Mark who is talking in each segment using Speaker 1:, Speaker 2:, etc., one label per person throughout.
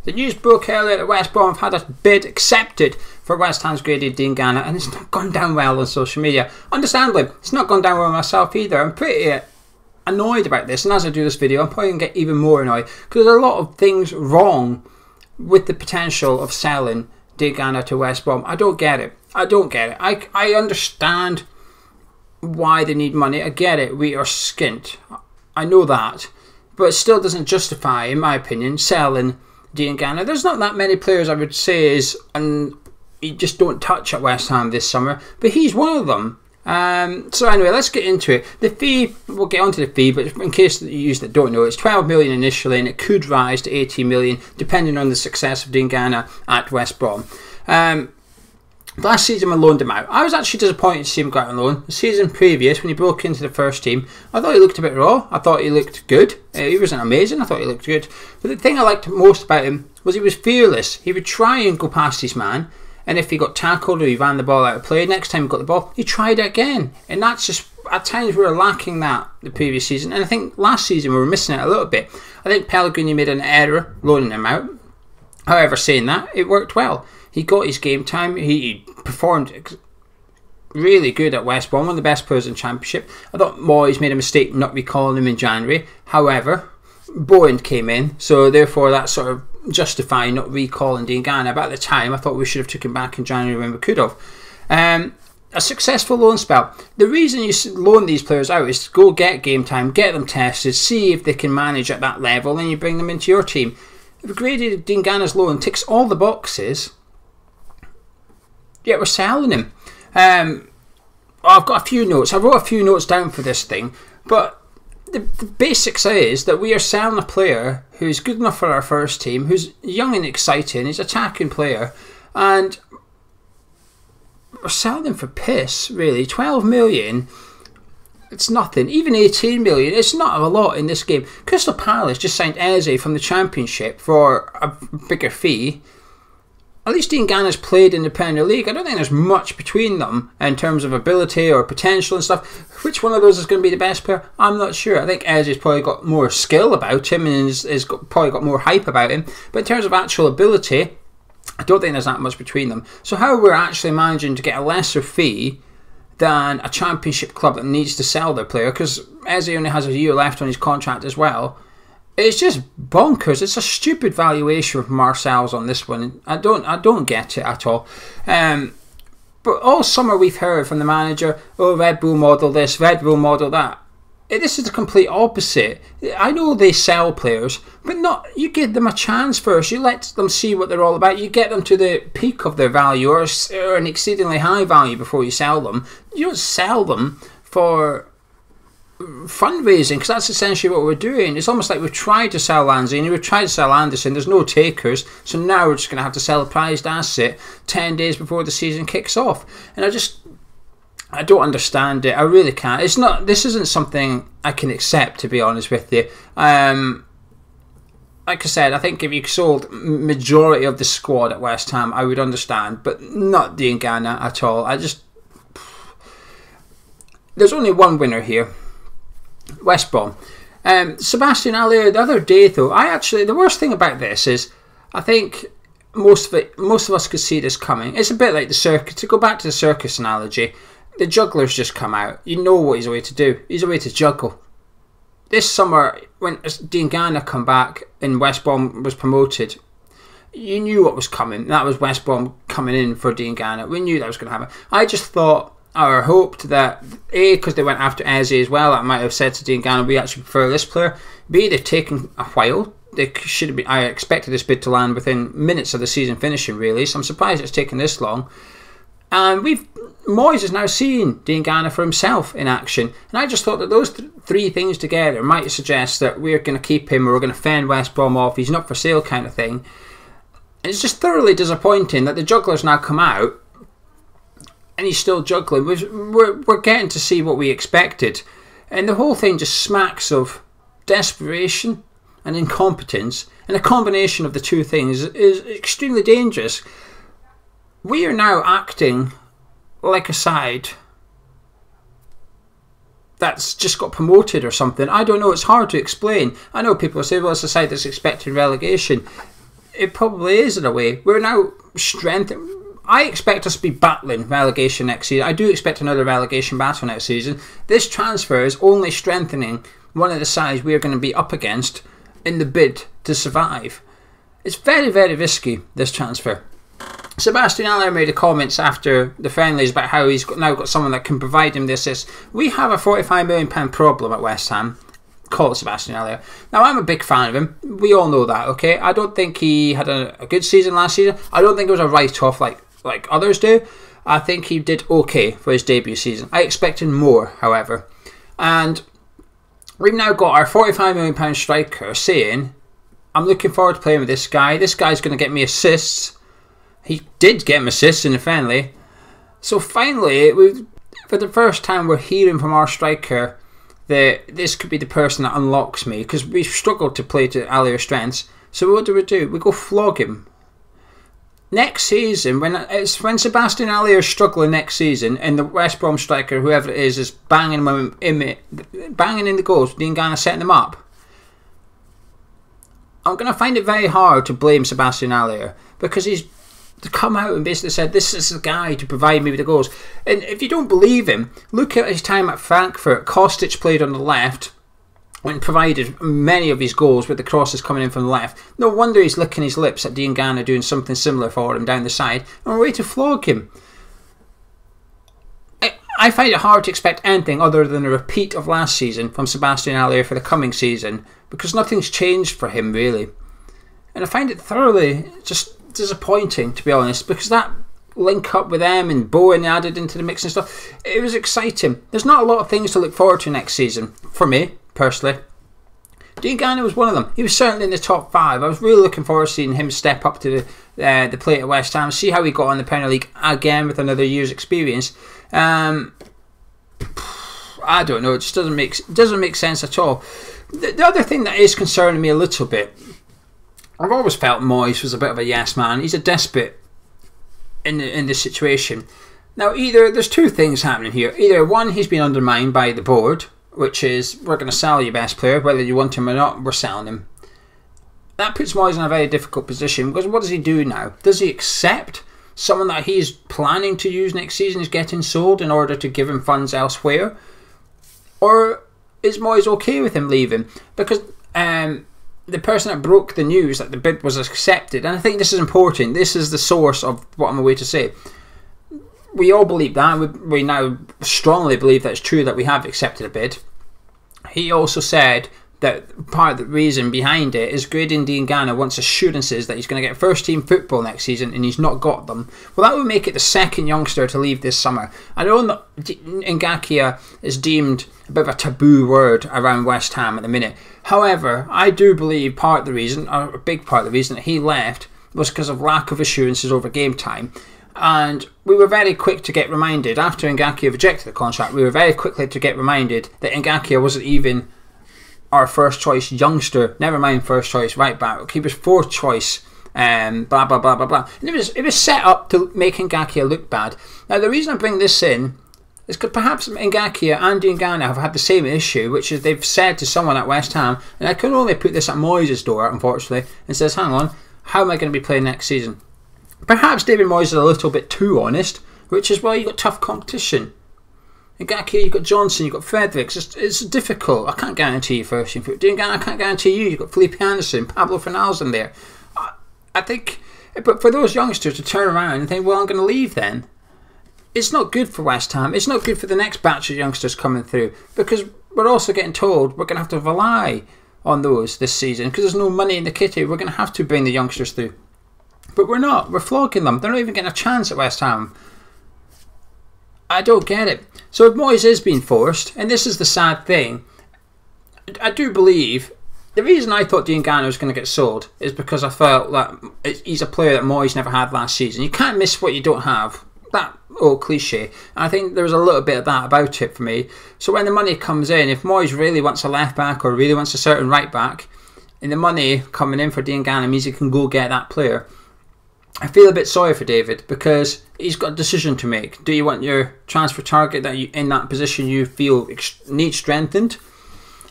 Speaker 1: The news broke earlier that West Brom have had a bid accepted for West Ham's Grady Diangana, and it's not gone down well on social media. Understandably, it's not gone down well myself either. I'm pretty annoyed about this, and as I do this video, I'm probably going to get even more annoyed because there's a lot of things wrong with the potential of selling Diangana to West Brom. I don't get it. I don't get it. I understand why they need money. I get it. We are skint. I know that. But it still doesn't justify, in my opinion, selling Diangana. There's not that many players I would say and you just don't touch at West Ham this summer, but he's one of them. So anyway, let's get into it. The fee, we'll get onto the fee, but in case you that don't know, it's 12 million initially, and it could rise to 18 million depending on the success of Diangana at West Brom. Last season we loaned him out. I was actually disappointed to see him go out on loan. The season previous, when he broke into the first team, I thought he looked a bit raw. I thought he looked good. He wasn't amazing. I thought he looked good. But the thing I liked most about him was he was fearless. He would try and go past his man, and if he got tackled or he ran the ball out of play, next time he got the ball, he tried it again. And that's just, at times we were lacking that the previous season. And I think last season we were missing it a little bit. I think Pellegrini made an error loaning him out. However, saying that, it worked well. He got his game time. He performed really good at West Brom, one of the best players in the Championship. I thought Moyes made a mistake not recalling him in January. However, Bowen came in, so therefore that sort of justified not recalling Diangana. But at the time, I thought we should have took him back in January when we could have. A successful loan spell. The reason you loan these players out is to go get game time, get them tested, see if they can manage at that level, and you bring them into your team. If Grady Diangana's loan ticks all the boxes, yeah, we're selling him. I've got a few notes. I wrote a few notes down for this thing, but the basics is that we are selling a player who's good enough for our first team, who's young and exciting, he's an attacking player, and we're selling him for piss, really. 12 million, it's nothing. Even 18 million, it's not a lot in this game. Crystal Palace just signed Eze from the Championship for a bigger fee. At least Diangana's played in the Premier League. I don't think there's much between them in terms of ability or potential and stuff. Which one of those is going to be the best player? I'm not sure. I think Eze's probably got more skill about him and has probably got more hype about him. But in terms of actual ability, I don't think there's that much between them. So how we're actually managing to get a lesser fee than a Championship club that needs to sell their player, because Eze only has a year left on his contract as well, it's just bonkers. It's a stupid valuation of Marcel's on this one. I don't get it at all. But all summer we've heard from the manager, oh, Red Bull model this, Red Bull model that. This is the complete opposite. I know they sell players, but not. You give them a chance first. You let them see what they're all about. You get them to the peak of their value or an exceedingly high value before you sell them. You don't sell them for fundraising, because that's essentially what we're doing. It's almost like we've tried to sell Lanzini, we've tried to sell Anderson, there's no takers, so now we're just going to have to sell a prized asset 10 days before the season kicks off. And I don't understand it. I really can't. This isn't something I can accept, to be honest with you. Like I said, I think if you sold majority of the squad at West Ham, I would understand, but not Diangana at all. There's only one winner here. West Brom. Sebastian Haller, the other day though, the worst thing about this is, I think most of us could see this coming. It's a bit like the circus. To go back to the circus analogy, the juggler's just come out. You know what he's away to do. He's away to juggle. This summer, when Diangana come back and West Brom was promoted, you knew what was coming. That was West Brom coming in for Diangana. We knew that was going to happen. I just thought, or hoped that A, because they went after Eze as well, I might have said to Diangana, we actually prefer this player. B, they've taken a while. They should have been. I expected this bid to land within minutes of the season finishing, really. So I'm surprised it's taken this long. And Moyes has now seen Diangana for himself in action, and I just thought that those three things together might suggest that we're going to keep him, or we're going to fend West Brom off. He's not for sale, kind of thing. And it's just thoroughly disappointing that the juggler's now come out. And he's still juggling. We're getting to see what we expected. And the whole thing just smacks of desperation and incompetence. And a combination of the two things is extremely dangerous. We are now acting like a side that's just got promoted or something. I don't know. It's hard to explain. I know people say, well, it's a side that's expecting relegation. it probably is in a way. We're now strengthened. I expect us to be battling relegation next season. I do expect another relegation battle next season. This transfer is only strengthening one of the sides we are going to be up against in the bid to survive. It's very, very risky, this transfer. Sebastian Haller made the comments after the friendlies about how he's now got someone that can provide him the assists. We have a £45 million problem at West Ham, called Sebastian Haller. Now, I'm a big fan of him. We all know that, okay? I don't think he had a good season last season. I don't think it was a write-off like others do. I think he did okay for his debut season. I expected more, however. And we've now got our £45 million striker saying, I'm looking forward to playing with this guy. This guy's going to get me assists. He did get him assists in the friendly. So finally, for the first time, we're hearing from our striker that this could be the person that unlocks me, because we've struggled to play to Haller's strengths. So what do? We go flog him. Next season, when Sebastian Haller is struggling next season, and the West Brom striker, whoever it is banging in the goals, Diangana setting them up, I'm going to find it very hard to blame Sebastian Haller, because he's come out and basically said, this is the guy to provide me with the goals. And if you don't believe him, look at his time at Frankfurt. Kostic played on the left and provided many of his goals with the crosses coming in from the left. No wonder he's licking his lips at Diangana doing something similar for him down the side, and we're ready to flog him. I find it hard to expect anything other than a repeat of last season from Sebastian Haller for the coming season, because nothing's changed for him really. And I find it thoroughly just disappointing, to be honest, because that link up with them and Bowen added into the mix and stuff, it was exciting. There's not a lot of things to look forward to next season, for me, personally. Diangana was one of them. He was certainly in the top 5. I was really looking forward to seeing him step up to the plate at West Ham, see how he got on the Premier League again with another year's experience. I don't know, it just doesn't make sense at all. The other thing that is concerning me a little bit, I've always felt Moyes was a bit of a yes man. He's a despot in this situation. Now, there's two things happening here. Either one, he's been undermined by the board, which is, we're going to sell your best player, whether you want him or not, we're selling him. That puts Moyes in a very difficult position, because what does he do now? Does he accept someone that he's planning to use next season is getting sold in order to give him funds elsewhere? Or is Moyes okay with him leaving? Because the person that broke the news that the bid was accepted, and I think this is important, this is the source of what I'm away to say. We all believe that. We now strongly believe that it's true that we have accepted a bid. He also said that part of the reason behind it is Grady Diangana wants assurances that he's going to get first team football next season, and he's not got them. Well, that would make it the second youngster to leave this summer. I know that Ngakia is deemed a bit of a taboo word around West Ham at the minute. However, I do believe part of the reason, or a big part of the reason that he left, was because of lack of assurances over game time. And we were very quick to get reminded, after Ngakia rejected the contract, we were very quickly to get reminded that Ngakia wasn't even our first choice youngster, never mind first choice right back. He was fourth choice, blah blah blah blah blah. And it was set up to make Ngakia look bad. Now the reason I bring this in is because perhaps Ngakia and Diangana have had the same issue, which is they've said to someone at West Ham, and I can only put this at Moyes' door, unfortunately, and says, hang on, how am I going to be playing next season? Perhaps David Moyes is a little bit too honest, which is why you've got tough competition. Ngakia, you've got Johnson, you've got Fredericks. It's difficult. I can't guarantee you first team football. Diangana, I can't guarantee you. You've got Felipe Anderson, Pablo Fornals in there. I think, but for those youngsters to turn around and think, well, I'm going to leave then, it's not good for West Ham. It's not good for the next batch of youngsters coming through, because we're also getting told we're going to have to rely on those this season because there's no money in the kitty. We're going to have to bring the youngsters through. But we're not. We're flogging them. They're not even getting a chance at West Ham. I don't get it. So if Moyes is being forced, and this is the sad thing, I do believe the reason I thought Diangana was going to get sold is because I felt that he's a player that Moyes never had last season. You can't miss what you don't have. That old cliche. And I think there's a little bit of that about it for me. So when the money comes in, if Moyes really wants a left back or really wants a certain right back, and the money coming in for Diangana means he can go get that player, I feel a bit sorry for David, because he's got a decision to make. Do you want your transfer target that you in that position you feel needs strengthened,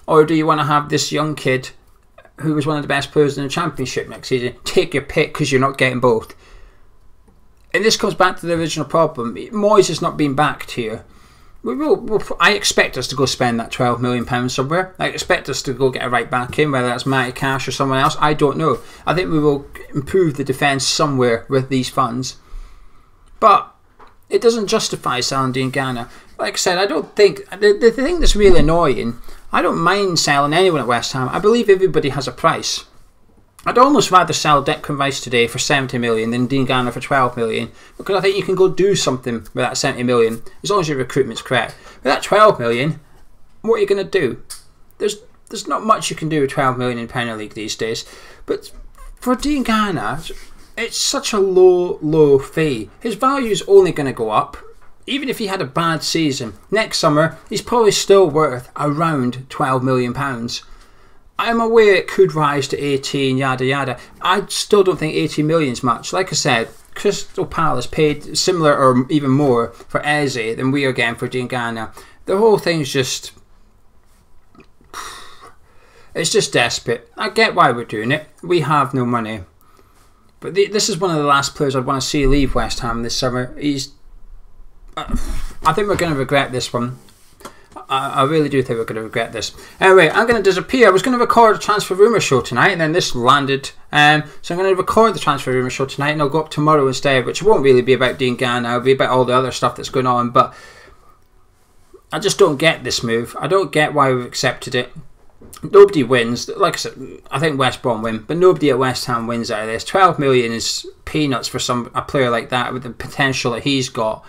Speaker 1: or do you want to have this young kid who was one of the best players in the Championship next season. Take your pick, because you're not getting both. And this comes back to the original problem. Moyes has not been backed here. I expect us to go spend that £12 million somewhere. I expect us to go get a right back in, whether that's Matty Cash or someone else. I don't know. I think we will improve the defence somewhere with these funds. But it doesn't justify selling Diangana. Like I said, I don't think... The thing that's really annoying, I don't mind selling anyone at West Ham. I believe everybody has a price. I'd almost rather sell Declan Rice today for 70 million than Diangana for 12 million, because I think you can go do something with that 70 million as long as your recruitment's correct. With that 12 million, what are you going to do? There's not much you can do with 12 million in Premier League these days. But for Diangana, it's such a low fee. His value is only going to go up. Even if he had a bad season, next summer he's probably still worth around £12 million. I'm aware it could rise to 18, yada yada. I still don't think 18 million is much. Like I said, Crystal Palace paid similar or even more for Eze than we are getting for Diangana. The whole thing's just... it's just desperate. I get why we're doing it. We have no money. But this is one of the last players I'd want to see leave West Ham this summer. I think we're going to regret this one. I really do think we're going to regret this. Anyway, I'm going to disappear. I was going to record a Transfer Rumour show tonight, and then this landed. So I'm going to record the Transfer Rumour show tonight, and I'll go up tomorrow instead, which won't really be about Diangana. It'll be about all the other stuff that's going on. But I just don't get this move. I don't get why we've accepted it. Nobody wins. Like I said, I think West Brom win, but nobody at West Ham wins out of this. 12 million is peanuts for a player like that with the potential that he's got.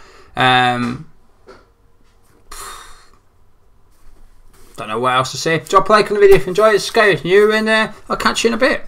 Speaker 1: Don't know what else to say. Drop a like on the video if you enjoyed it. Sky new, and I'll catch you in a bit.